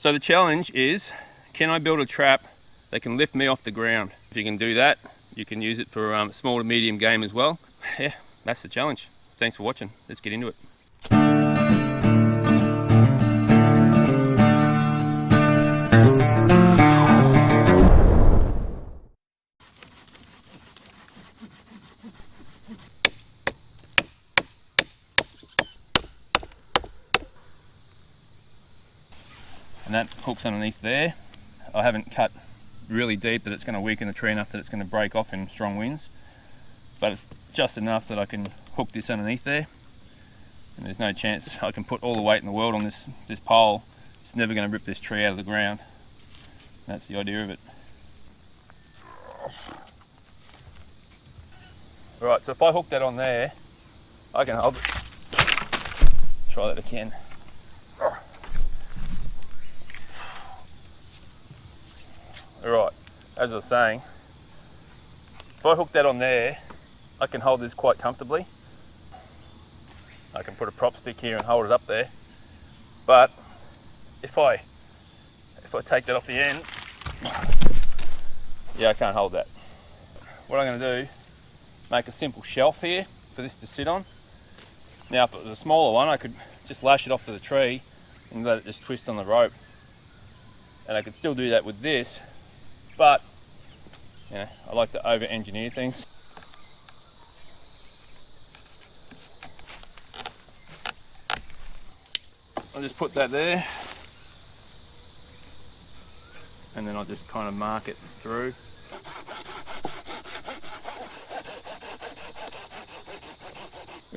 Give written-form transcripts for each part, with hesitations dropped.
So the challenge is, can I build a trap that can lift me off the ground? If you can do that, you can use it for small to medium game as well. Yeah, that's the challenge. Thanks for watching. Let's get into it. And that hook's underneath there. I haven't cut really deep that it's going to weaken the tree enough that it's going to break off in strong winds, but it's just enough that I can hook this underneath there, and there's no chance I can put all the weight in the world on this pole. It's never going to rip this tree out of the ground. That's the idea of it. Right, so if I hook that on there, I can hold it. Try that again. Alright, as I was saying, if I hook that on there, I can hold this quite comfortably. I can put a prop stick here and hold it up there. But if I take that off the end, yeah, I can't hold that. What I'm going to do, make a simple shelf here for this to sit on. Now, if it was a smaller one, I could just lash it off to the tree and let it just twist on the rope. And I could still do that with this. But, you know, I like to over-engineer things. I'll just put that there, and then I'll just kind of mark it through.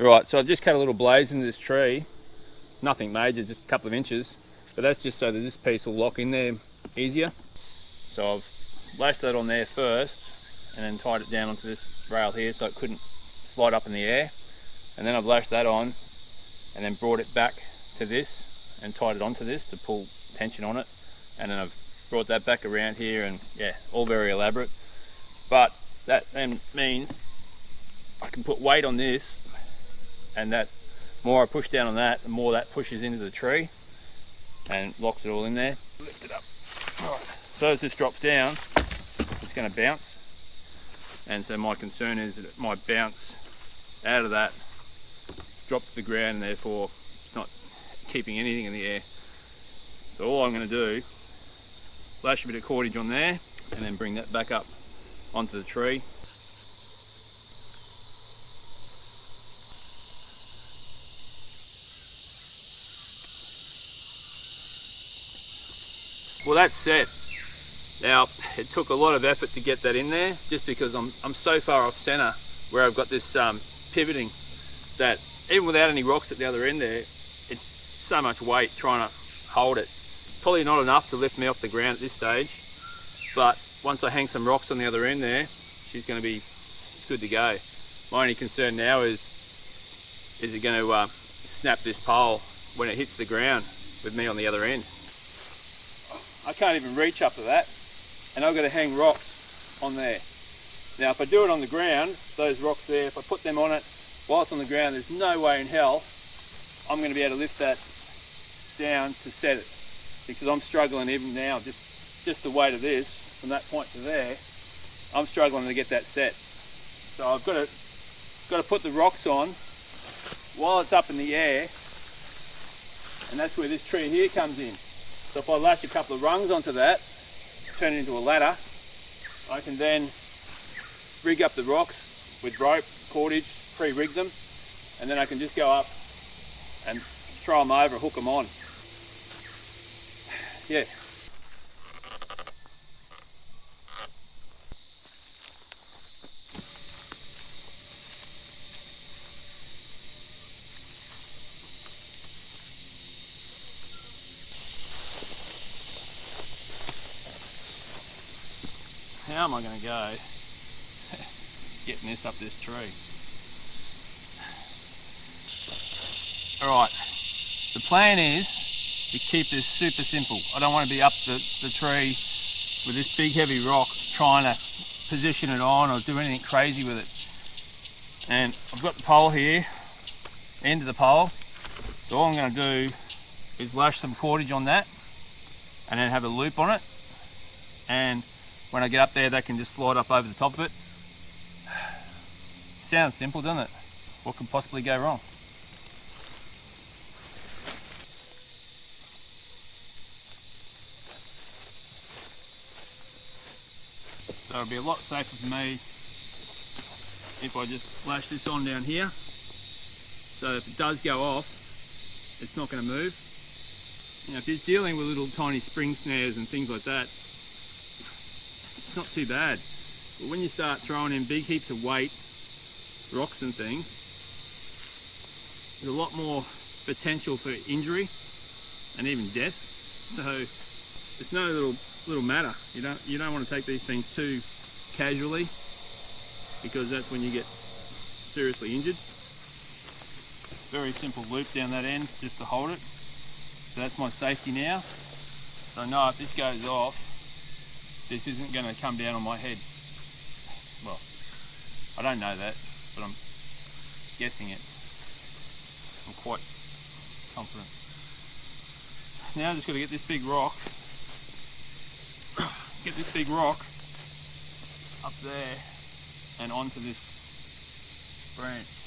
Right, so I've just cut a little blaze into this tree. Nothing major, just a couple of inches, but that's just so that this piece will lock in there easier. So I've lashed that on there first and then tied it down onto this rail here so it couldn't slide up in the air, and then I've lashed that on and then brought it back to this and tied it onto this to pull tension on it, and then I've brought that back around here, and yeah, all very elaborate. But that then means I can put weight on this, and that more I push down on that, the more that pushes into the tree and locks it all in there. Lift it up. Right. So as this drops down, it's going to bounce, and so my concern is that it might bounce out of that, drop to the ground, and therefore it's not keeping anything in the air. So all I'm going to do, lash a bit of cordage on there and then bring that back up onto the tree. Well, that's set. Now, it took a lot of effort to get that in there, just because I'm so far off centre where I've got this pivoting that even without any rocks at the other end there, it's so much weight trying to hold it. Probably not enough to lift me off the ground at this stage, but once I hang some rocks on the other end there, she's going to be good to go. My only concern now is it going to snap this pole when it hits the ground with me on the other end? I can't even reach up to that, and I've got to hang rocks on there. Now, if I do it on the ground, those rocks there, if I put them on it while it's on the ground, there's no way in hell I'm going to be able to lift that down to set it, because I'm struggling even now, just the weight of this from that point to there, I'm struggling to get that set. So I've got to put the rocks on while it's up in the air, and that's where this tree here comes in. So if I lash a couple of rungs onto that, turn it into a ladder, I can then rig up the rocks with rope, cordage, pre-rig them, and then I can just go up and throw them over, hook them on. Yeah. How am I going to go getting this up this tree? Alright, the plan is to keep this super simple. I don't want to be up the tree with this big heavy rock trying to position it on or do anything crazy with it. And I've got the pole here, end of the pole, so all I'm going to do is lash some cordage on that, and then have a loop on it, and when I get up there they can just slide up over the top of it. Sounds simple, doesn't it? What can possibly go wrong? So it'll be a lot safer for me if I just lash this on down here. So if it does go off, it's not going to move. You know, if you're dealing with little tiny spring snares and things like that, it's not too bad. But when you start throwing in big heaps of weight, rocks and things, there's a lot more potential for injury and even death. So it's no little matter. You don't want to take these things too casually, because that's when you get seriously injured. Very simple loop down that end just to hold it. So that's my safety now. So I know if this goes off, this isn't going to come down on my head. Well, I don't know that, but I'm guessing it. I'm quite confident. Now I've just got to get this big rock up there and onto this branch.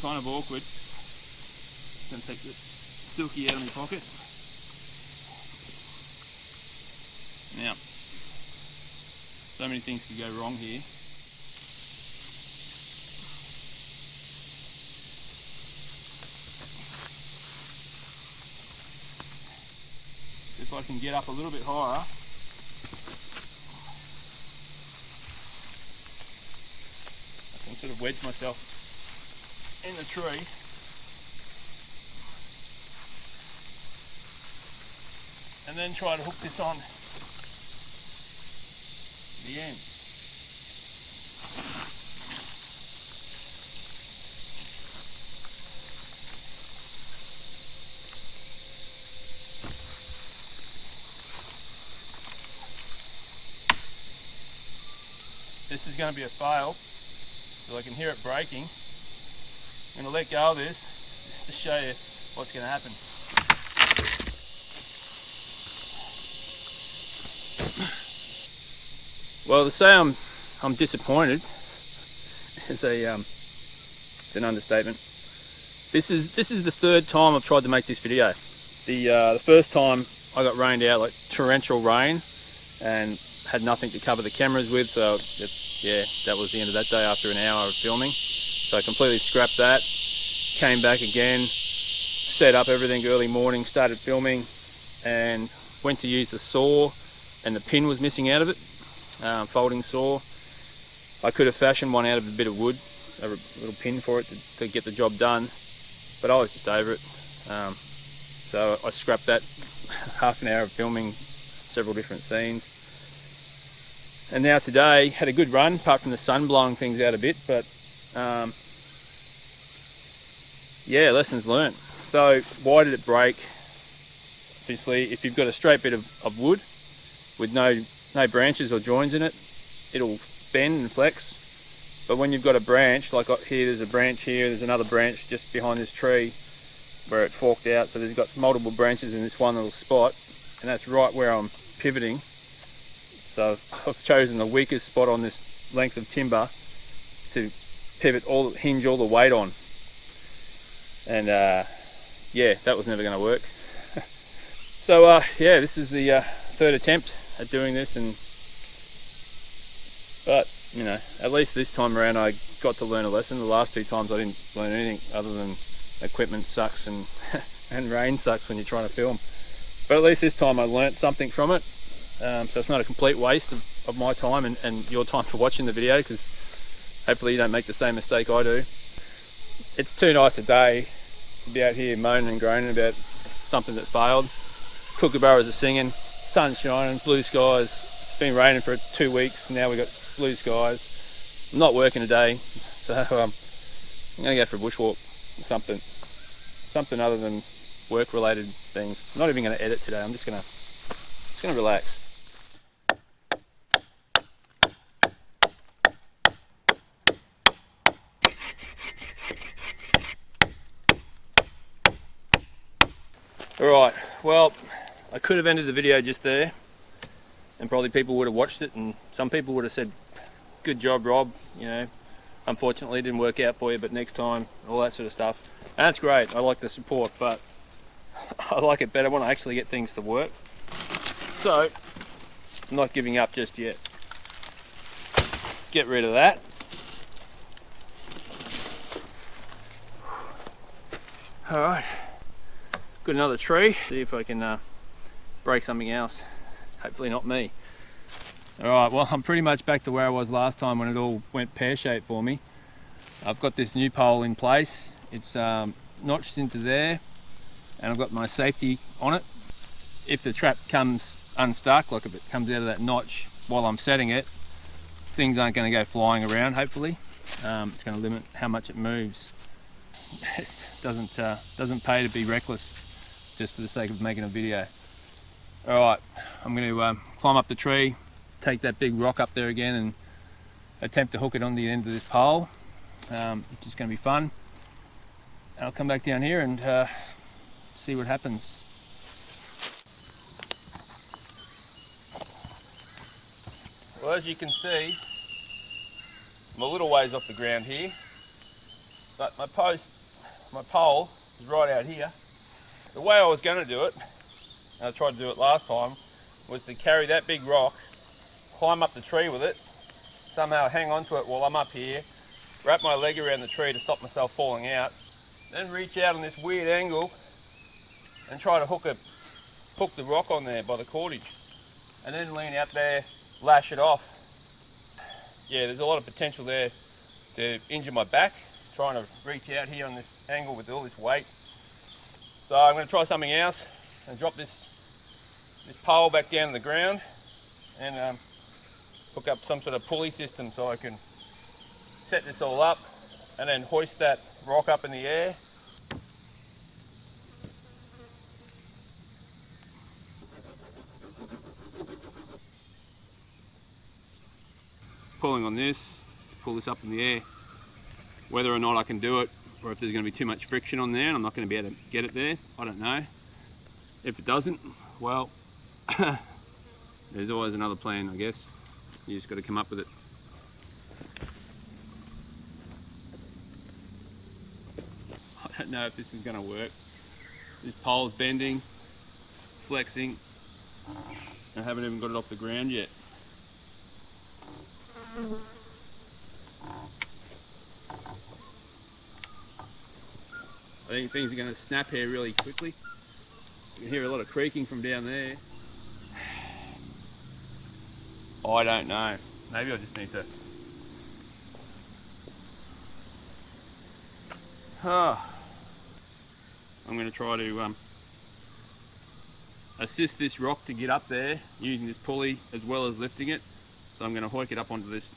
Kind of awkward. I'm going to take the silky out of my pocket. Now, so many things could go wrong here. If I can get up a little bit higher, I can sort of wedge myself in the tree. And then try to hook this on the end. This is going to be a fail, so I can hear it breaking. I'm going to let go of this just to show you what's going to happen. Well, to say I'm disappointed is it's an understatement. This is the third time I've tried to make this video. The first time I got rained out, like torrential rain, and had nothing to cover the cameras with, so yeah, that was the end of that day after an hour of filming. So I completely scrapped that, came back again, set up everything early morning, started filming, and went to use the saw, and the pin was missing out of it, folding saw. I could have fashioned one out of a bit of wood, a little pin for it to get the job done, but I was just over it. So I scrapped that half an hour of filming several different scenes. And now today, had a good run, apart from the sun blowing things out a bit, but yeah, lessons learnt. So why did it break? Obviously, if you've got a straight bit of wood with no branches or joins in it, it'll bend and flex. But when you've got a branch, like here, there's a branch here, there's another branch just behind this tree where it forked out, so there's got multiple branches in this one little spot, and that's right where I'm pivoting. So I've chosen the weakest spot on this length of timber to pivot hinge all the weight on. And yeah, that was never going to work. So yeah, this is the third attempt at doing this, but you know, at least this time around I got to learn a lesson. The last two times I didn't learn anything other than equipment sucks and rain sucks when you're trying to film. But at least this time I learnt something from it. So it's not a complete waste of my time and your time for watching the video, because hopefully you don't make the same mistake I do. It's too nice a day to be out here moaning and groaning about something that failed. Kookaburras are singing, sun's shining, blue skies. It's been raining for 2 weeks, now we've got blue skies. I'm not working today, so I'm going to go for a bushwalk, something other than work related things. I'm not even going to edit today, I'm just going to relax. Alright, well, I could have ended the video just there, and probably people would have watched it, and some people would have said, good job, Rob, you know, unfortunately it didn't work out for you, but next time, all that sort of stuff. And that's great, I like the support, but I like it better when I actually get things to work. So, I'm not giving up just yet. Get rid of that. Alright, got another tree. See if I can break something else. Hopefully not me. Alright, well I'm pretty much back to where I was last time when it all went pear-shaped for me. I've got this new pole in place. It's notched into there, and I've got my safety on it. If the trap comes unstuck, like if it comes out of that notch while I'm setting it, things aren't going to go flying around, hopefully. It's going to limit how much it moves. It doesn't pay to be reckless just for the sake of making a video. Alright, I'm going to climb up the tree, take that big rock up there again and attempt to hook it on the end of this pole, which is going to be fun. And I'll come back down here and see what happens. Well, as you can see, I'm a little ways off the ground here, but my pole is right out here. The way I was going to do it, and I tried to do it last time, was to carry that big rock, climb up the tree with it, somehow hang on to it while I'm up here, wrap my leg around the tree to stop myself falling out, then reach out on this weird angle and try to hook the rock on there by the cordage, and then lean out there, lash it off. Yeah, there's a lot of potential there to injure my back, trying to reach out here on this angle with all this weight. So I'm going to try something else and drop this pole back down to the ground and hook up some sort of pulley system so I can set this all up and then hoist that rock up in the air. Pulling on this, pull this up in the air. Whether or not I can do it, or if there's going to be too much friction on there and I'm not going to be able to get it there, I don't know. If it doesn't, well, there's always another plan, I guess. You just got to come up with it. I don't know if this is going to work. This pole's bending, flexing. I haven't even got it off the ground yet. I think things are going to snap here really quickly. You can hear a lot of creaking from down there. I don't know. Maybe I just need to... I'm going to try to assist this rock to get up there using this pulley as well as lifting it. So I'm going to hoik it up onto this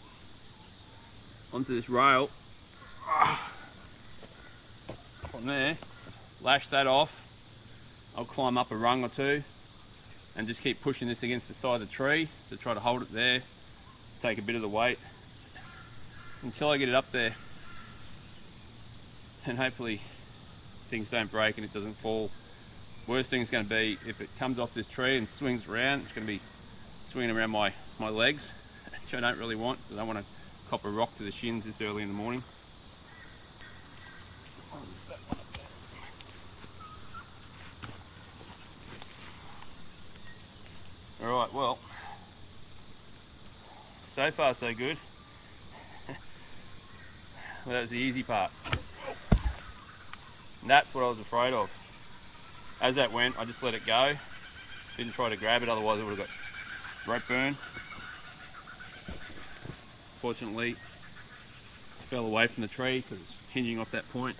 rail. From there, lash that off. I'll climb up a rung or two and just keep pushing this against the side of the tree to try to hold it there, take a bit of the weight until I get it up there, and hopefully things don't break and it doesn't fall. Worst thing is going to be if it comes off this tree and swings around, it's going to be swinging around my legs, which I don't really want because I don't want to cop a rock to the shins this early in the morning. Alright, well, so far so good. Well, that was the easy part. And that's what I was afraid of. As that went, I just let it go. Didn't try to grab it, otherwise it would have got rope burn. Fortunately, it fell away from the tree because it's hinging off that point.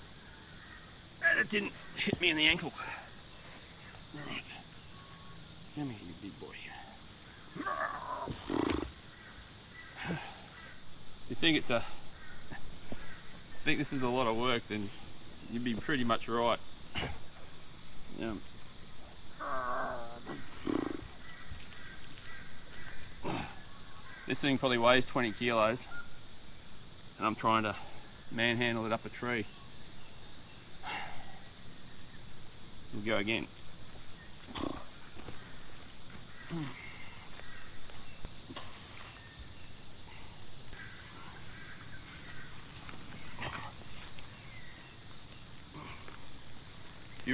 And it didn't hit me in the ankle. Alright, come here, you big boy. You think this is a lot of work, then you'd be pretty much right. Yeah. This thing probably weighs 20 kilos and I'm trying to manhandle it up a tree. We'll go again. You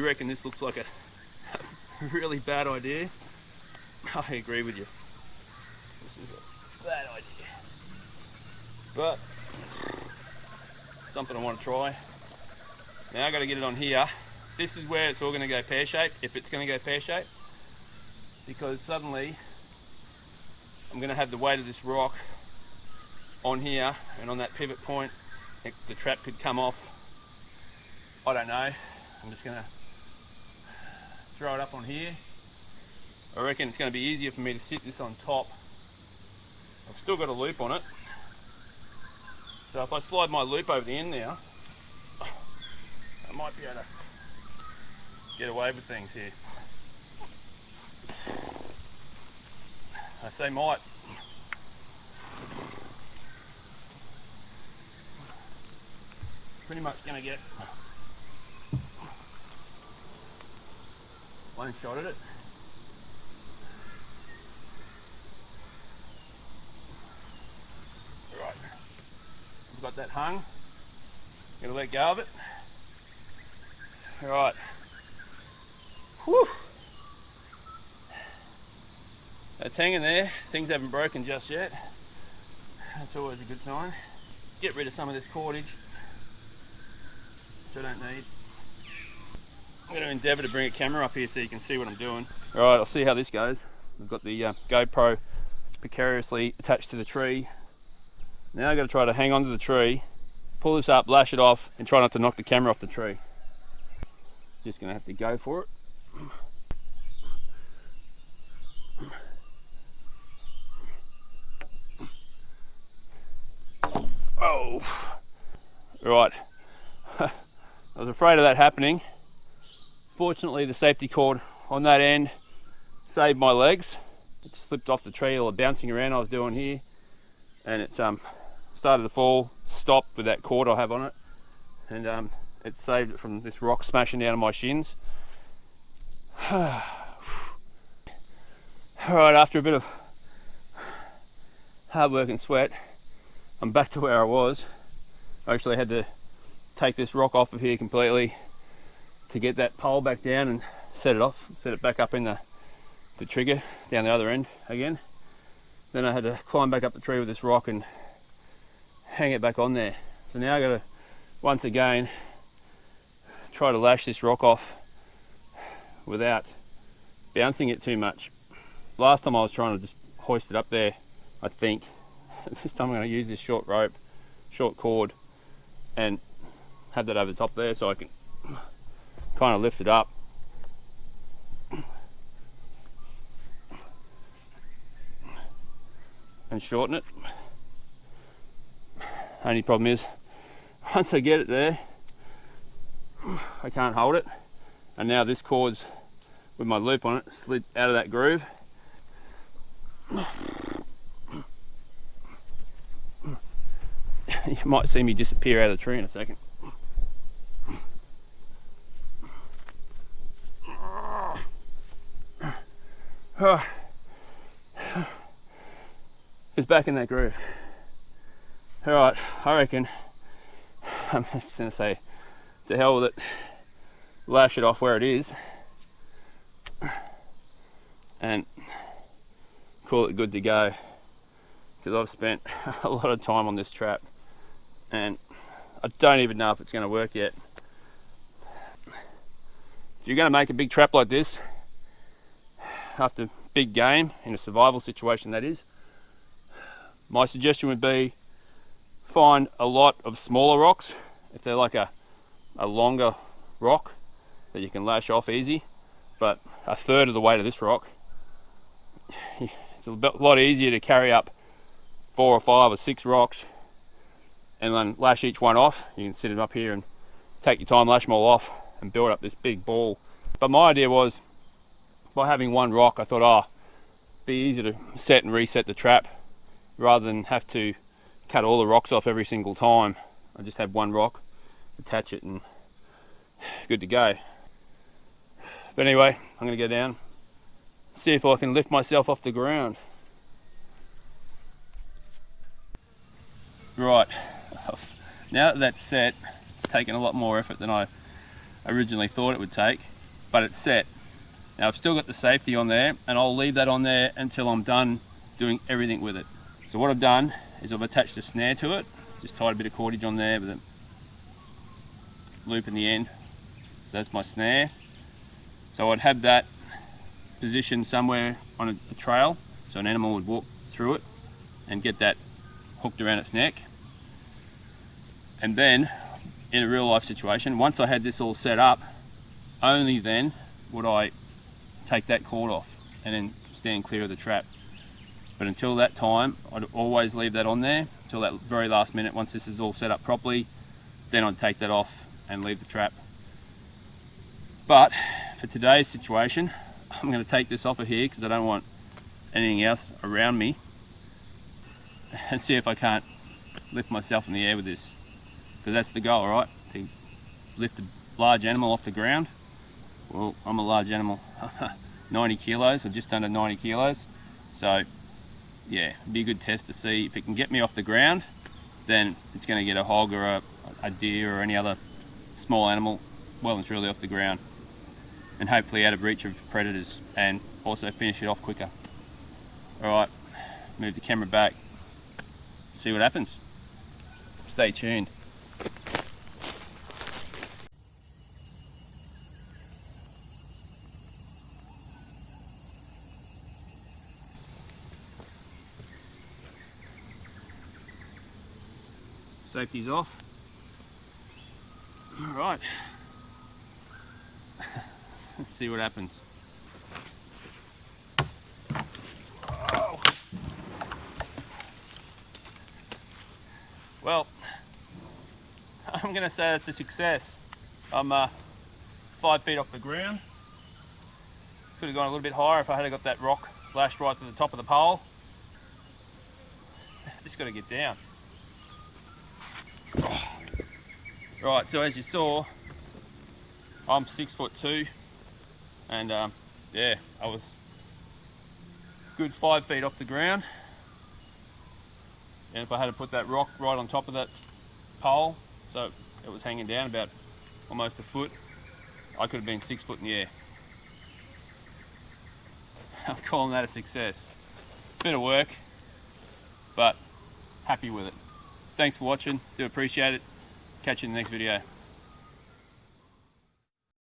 reckon this looks like a really bad idea? I agree with you. This is a bad idea. But something I want to try. Now I got to get it on here. This is where it's all going to go pear-shaped, if it's going to go pear-shaped. Because suddenly I'm going to have the weight of this rock on here, and on that pivot point the trap could come off. I don't know. I'm just going to throw it up on here. I reckon it's going to be easier for me to sit this on top. I've still got a loop on it. So if I slide my loop over the end now, I might be able to get away with things here. I say might. Pretty much going to get one shot at it. Right, I've got that hung. Gonna let go of it. Right. Whew. That's hanging there. Things haven't broken just yet. That's always a good sign. Get rid of some of this cordage, which I don't need. I'm going to endeavour to bring a camera up here so you can see what I'm doing. Right, I'll see how this goes. I've got the GoPro precariously attached to the tree. Now I've got to try to hang onto the tree, pull this up, lash it off, and try not to knock the camera off the tree. Just going to have to go for it. Oh! Right. I was afraid of that happening. Fortunately, the safety cord on that end saved my legs. It slipped off the tree, all the bouncing around I was doing here, and it started to fall, stopped with that cord I have on it, and it saved it from this rock smashing down on my shins. Alright, after a bit of hard work and sweat, I'm back to where I was. I actually had to take this rock off of here completely to get that pole back down and set it back up in the trigger down the other end again. Then I had to climb back up the tree with this rock and hang it back on there. So now I got to once again try to lash this rock off without bouncing it too much. Last time I was trying to just hoist it up there, I think. This time I'm going to use this short rope, short cord, and have that over the top there so I can kind of lift it up. And shorten it. Only problem is, once I get it there, I can't hold it. And now this cord's, with my loop on it, slid out of that groove. You might see me disappear out of the tree in a second. It's back in that groove. Alright, I reckon I'm just going to say to hell with it, lash it off where it is and call it good to go, because I've spent a lot of time on this trap and I don't even know if it's going to work yet. If you're going to make a big trap like this after big game, in a survival situation that is, my suggestion would be find a lot of smaller rocks. If they're like a longer rock that you can lash off easy, but a third of the weight of this rock, it's a lot easier to carry up 4 or 5 or 6 rocks and then lash each one off. You can sit them up here and take your time, lash them all off and build up this big ball. But my idea was, by having one rock, I thought, it'd be easier to set and reset the trap rather than have to cut all the rocks off every single time. I just have one rock, attach it, and good to go. But anyway, I'm going to go down, see if I can lift myself off the ground. Right, now that that's set, it's taken a lot more effort than I originally thought it would take, but it's set. Now I've still got the safety on there, and I'll leave that on there until I'm done doing everything with it. So what I've done is I've attached a snare to it, just tied a bit of cordage on there with a loop in the end. So that's my snare. So I'd have that positioned somewhere on a trail, so an animal would walk through it and get that hooked around its neck. And then in a real life situation, once I had this all set up, only then would I take that cord off and then stand clear of the trap. But until that time, I'd always leave that on there until that very last minute. Once this is all set up properly, then I'd take that off and leave the trap. But for today's situation, I'm going to take this off of here because I don't want anything else around me, and see if I can't lift myself in the air with this, because that's the goal, right? To lift a large animal off the ground. Well, I'm a large animal, 90 kilos or just under 90 kilos. So yeah, it'd be a good test to see if it can get me off the ground. Then it's going to get a hog or a deer or any other small animal well and truly off the ground, and hopefully out of reach of predators, and also finish it off quicker. Alright, move the camera back, see what happens. Stay tuned. Safety's off. Alright. Let's see what happens. Oh. Well, I'm going to say that's a success. I'm 5 feet off the ground. Could have gone a little bit higher if I had got that rock lashed right to the top of the pole. Just got to get down. Right, so as you saw, I'm 6'2", and yeah, I was good 5 feet off the ground. And if I had to put that rock right on top of that pole, so it was hanging down about almost a foot, I could have been 6 foot in the air. I'm calling that a success. Bit of work, but happy with it. Thanks for watching, do appreciate it. Catch you in the next video.